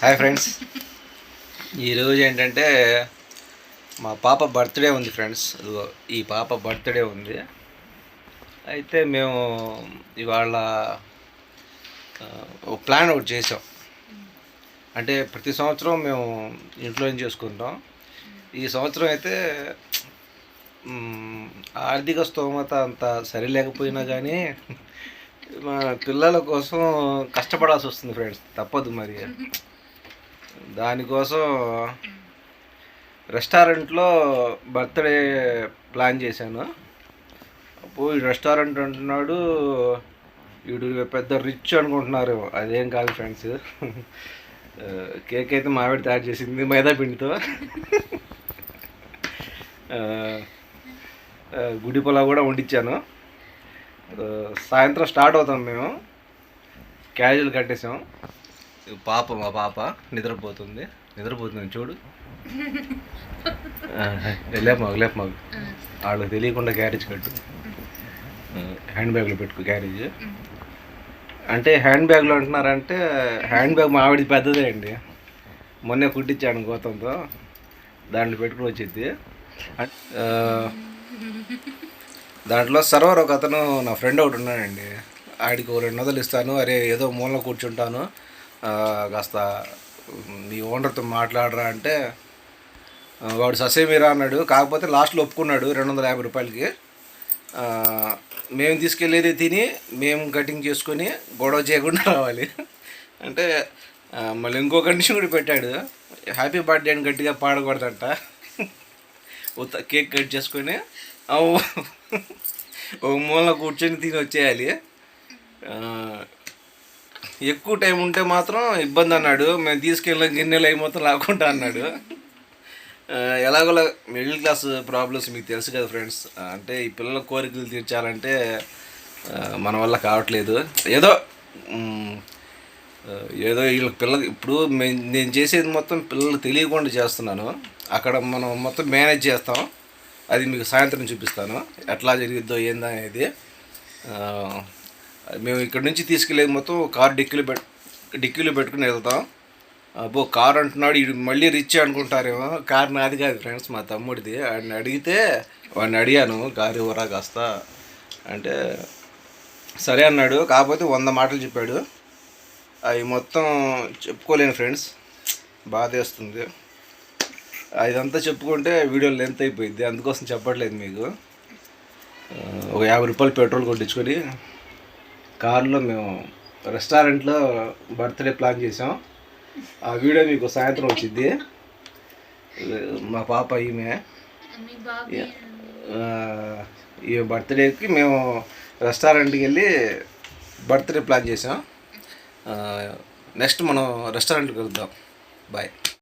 Hi friends, ఈరోజు ఏంటంటే మా పాప బర్త్డే ఉంది ఫ్రెండ్స్. ఈ పాప బర్త్డే ఉంది. అయితే మేము ఇవాళ ఒక ప్లాన్ ఒకటి చేసాం. అంటే ప్రతి సంవత్సరం మేము ఇంట్లో చేసుకుంటాం. ఈ సంవత్సరం అయితే ఆర్థిక స్తోమత అంత సరిలేకపోయినా కానీ మా పిల్లల కోసం కష్టపడాల్సి వస్తుంది ఫ్రెండ్స్, తప్పదు మరి. దానికోసం రెస్టారెంట్లో బర్త్డే ప్లాన్ చేశాను. అప్పుడు రెస్టారెంట్ అంటున్నాడు, వీడు పెద్ద రిచ్ అనుకుంటున్నారు. అదేం కాదు ఫ్రెండ్స్. కేక్ అయితే మావిడ తయారు చేసింది మైదా పిండితో. గుడి పొలా కూడా వండించాను. సాయంత్రం స్టార్ట్ అవుతాం మేము. క్యాజువల్ కట్టేసాం. మా పాప నిద్రపోతుంది చూడు. లేపమాగు వాళ్ళకి తెలియకుండా క్యారేజ్ కట్టు. హ్యాండ్ బ్యాగ్లో పెట్టుకో క్యారేజ్. అంటే హ్యాండ్ బ్యాగ్లో అంటున్నారంటే హ్యాండ్ బ్యాగ్ మా ఆవిడ పెద్దదే అండి. మొన్నే కుట్టించాను గోతంతో, దాంట్లో పెట్టుకుని వచ్చింది. దాంట్లో సర్వర్ ఒక అతను నా ఫ్రెండ్ ఒకటి ఉన్నాడండి. ఆడికి 200 ఇస్తాను, అరే ఏదో మూలలో కూర్చుంటాను, కాస్త మీ ఓనర్తో మాట్లాడరా అంటే వాడు ససేమిరా అన్నాడు. కాకపోతే లాస్ట్లో ఒప్పుకున్నాడు 250 రూపాయలకి. మేము తీసుకెళ్ళేది తిని మేము కటింగ్ చేసుకొని గొడవ చేయకుండా రావాలి అంటే. మళ్ళీ ఇంకో కండిషన్ కూడా పెట్టాడు, హ్యాపీ బర్త్డే అని గట్టిగా పాడకూడదంట. కేక్ కట్ చేసుకొని ఒక మూలలో కూర్చొని తిని వచ్చేయాలి. ఎక్కువ టైం ఉంటే మాత్రం ఇబ్బంది అన్నాడు. మేము తీసుకెళ్ళిన గిన్నెలు అవి మొత్తం లాక్కుంటా అన్నాడు. ఎలాగోలా మిడిల్ క్లాస్ ప్రాబ్లమ్స్ మీకు తెలుసు కదా ఫ్రెండ్స్. అంటే ఈ పిల్లల కోరికలు తీర్చాలంటే మన వల్ల కావట్లేదు. ఏదో వీళ్ళకి పిల్లలు ఇప్పుడు నేను చేసేది మొత్తం పిల్లలకు తెలియకుండా చేస్తున్నాను. అక్కడ మనం మొత్తం మేనేజ్ చేస్తాం. అది మీకు సాయంత్రం చూపిస్తాను ఎట్లా జరిగిద్దో ఏందా అనేది. మేము ఇక్కడ నుంచి తీసుకెళ్ళేది మొత్తం కార్ డిక్కీలో పెట్టుకుని వెళ్తాం. అబ్బో కార్ అంటున్నాడు, ఇది మళ్ళీ రిచ్ అనుకుంటారేమో. కార్ నాది కాదు ఫ్రెండ్స్, మా తమ్ముడిది. వాడిని అడిగాను కారు ఇవ్వరా కాస్త అంటే సరే అన్నాడు. కాకపోతే 100 మాటలు చెప్పాడు. అవి మొత్తం చెప్పుకోలేను ఫ్రెండ్స్, బాధేస్తుంది. ఇదంతా చెప్పుకుంటే వీడియో లెంత్ అయిపోయింది, అందుకోసం చెప్పట్లేదు మీకు. ఒక 50 రూపాయలు పెట్రోల్ కొట్టించుకొని కారులో మేము రెస్టారెంట్లో బర్త్డే ప్లాన్ చేసాం. ఆ వీడియో మీకు సాయంత్రం వచ్చింది. మా పాప ఈ బర్త్డేకి మేము రెస్టారెంట్కి వెళ్ళి బర్త్డే ప్లాన్ చేసాం. నెక్స్ట్ మనం రెస్టారెంట్కి వెళ్దాం. బాయ్.